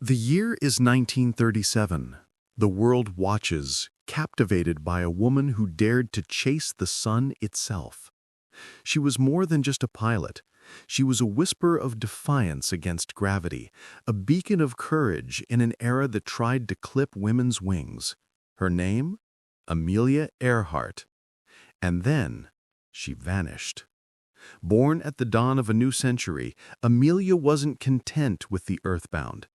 The year is 1937. The world watches, captivated by a woman who dared to chase the sun itself. She was more than just a pilot. She was a whisper of defiance against gravity, a beacon of courage in an era that tried to clip women's wings. Her name? Amelia Earhart. And then she vanished. Born at the dawn of a new century, Amelia wasn't content with the earthbound.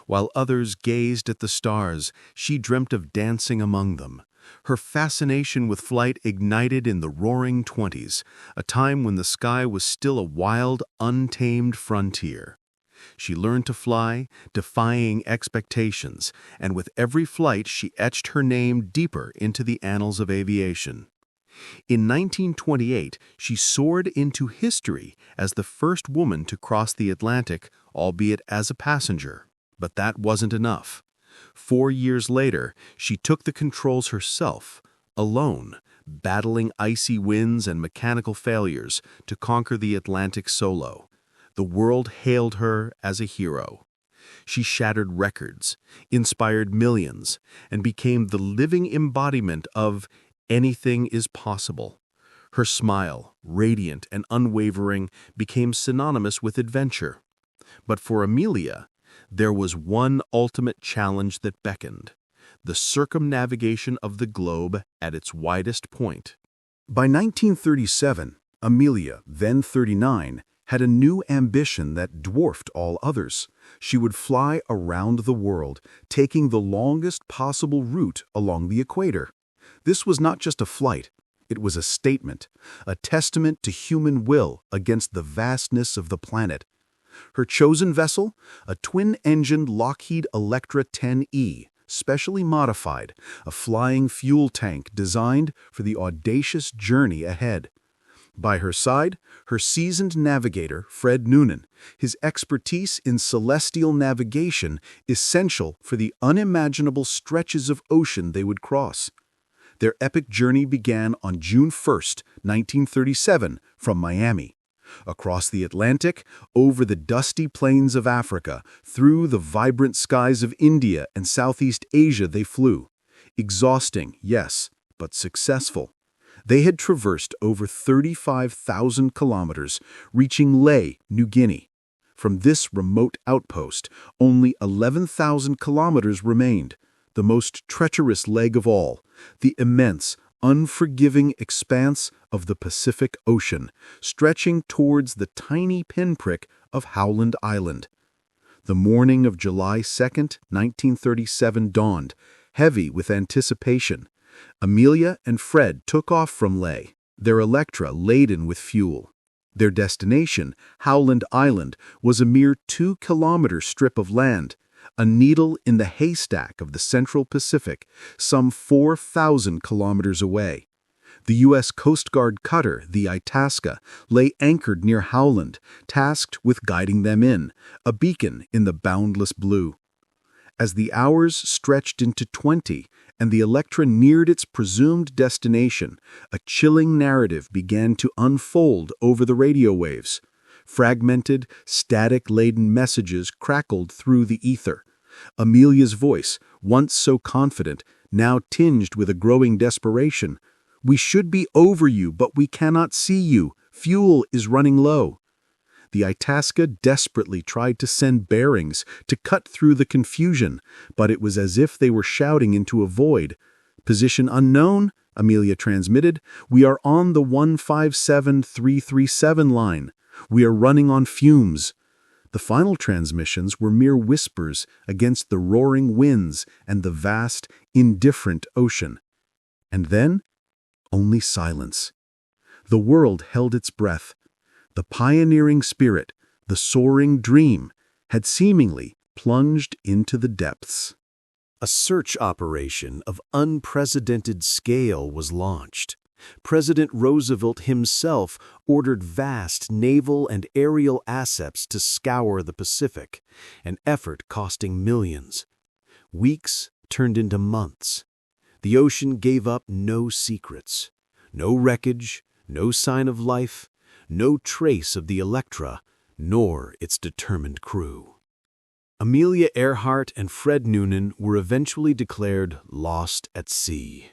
While others gazed at the stars, she dreamt of dancing among them. Her fascination with flight ignited in the roaring 20s, a time when the sky was still a wild, untamed frontier. She learned to fly, defying expectations, and with every flight she etched her name deeper into the annals of aviation. In 1928, she soared into history as the first woman to cross the Atlantic, albeit as a passenger. But that wasn't enough. 4 years later, she took the controls herself, alone, battling icy winds and mechanical failures to conquer the Atlantic solo. The world hailed her as a hero. She shattered records, inspired millions, and became the living embodiment of anything is possible. Her smile, radiant and unwavering, became synonymous with adventure. But for Amelia, there was one ultimate challenge that beckoned: the circumnavigation of the globe at its widest point. By 1937, Amelia, then 39, had a new ambition that dwarfed all others. She would fly around the world, taking the longest possible route along the equator. This was not just a flight. It was a statement, a testament to human will against the vastness of the planet. Her chosen vessel, a twin-engined Lockheed Electra 10E, specially modified, a flying fuel tank designed for the audacious journey ahead. By her side, her seasoned navigator, Fred Noonan, his expertise in celestial navigation essential for the unimaginable stretches of ocean they would cross. Their epic journey began on June 1, 1937, from Miami. Across the Atlantic, over the dusty plains of Africa, through the vibrant skies of India and Southeast Asia they flew. Exhausting, yes, but successful. They had traversed over 35,000 kilometers, reaching Lae, New Guinea. From this remote outpost, only 11,000 kilometers remained, the most treacherous leg of all, the immense, unforgiving expanse of the Pacific Ocean, stretching towards the tiny pinprick of Howland Island. The morning of July 2, 1937 dawned, heavy with anticipation. Amelia and Fred took off from Lae, their Electra laden with fuel. Their destination, Howland Island, was a mere 2-kilometer strip of land, a needle in the haystack of the Central Pacific, some 4,000 kilometers away. The U.S. Coast Guard cutter, the Itasca, lay anchored near Howland, tasked with guiding them in, a beacon in the boundless blue. As the hours stretched into 20 and the Electra neared its presumed destination, a chilling narrative began to unfold over the radio waves. Fragmented, static-laden messages crackled through the ether. Amelia's voice, once so confident, now tinged with a growing desperation. "We should be over you, but we cannot see you. Fuel is running low." The Itasca desperately tried to send bearings to cut through the confusion, but it was as if they were shouting into a void. "Position unknown," Amelia transmitted. "We are on the 157337 line. We are running on fumes." The final transmissions were mere whispers against the roaring winds and the vast, indifferent ocean. And then, only silence. The world held its breath. The pioneering spirit, the soaring dream, had seemingly plunged into the depths. A search operation of unprecedented scale was launched. President Roosevelt himself ordered vast naval and aerial assets to scour the Pacific, an effort costing millions. Weeks turned into months. The ocean gave up no secrets, no wreckage, no sign of life, no trace of the Electra, nor its determined crew. Amelia Earhart and Fred Noonan were eventually declared lost at sea.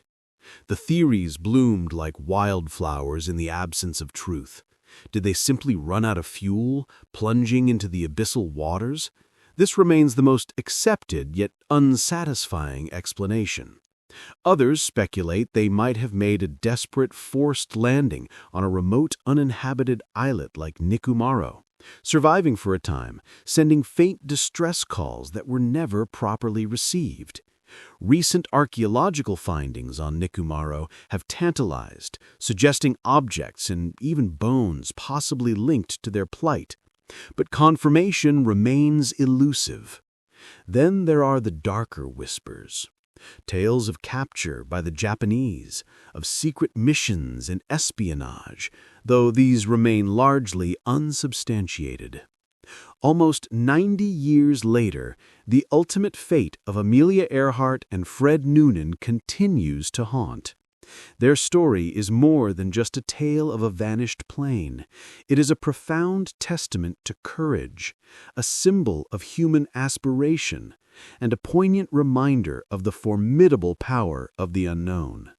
The theories bloomed like wildflowers in the absence of truth. Did they simply run out of fuel, plunging into the abyssal waters? This remains the most accepted yet unsatisfying explanation. Others speculate they might have made a desperate forced landing on a remote uninhabited islet like Nikumaro, surviving for a time, sending faint distress calls that were never properly received. Recent archaeological findings on Nikumaro have tantalized, suggesting objects and even bones possibly linked to their plight. But confirmation remains elusive. Then there are the darker whispers. Tales of capture by the Japanese, of secret missions and espionage, though these remain largely unsubstantiated. Almost 90 years later, the ultimate fate of Amelia Earhart and Fred Noonan continues to haunt. Their story is more than just a tale of a vanished plane. It is a profound testament to courage, a symbol of human aspiration, and a poignant reminder of the formidable power of the unknown.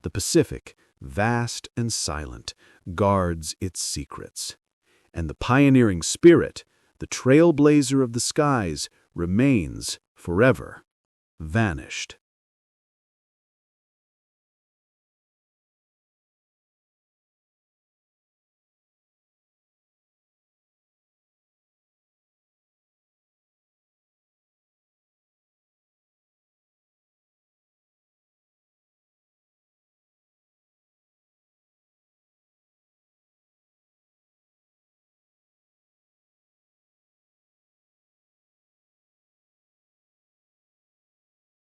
The Pacific, vast and silent, guards its secrets. And the pioneering spirit, the trailblazer of the skies, remains forever vanished.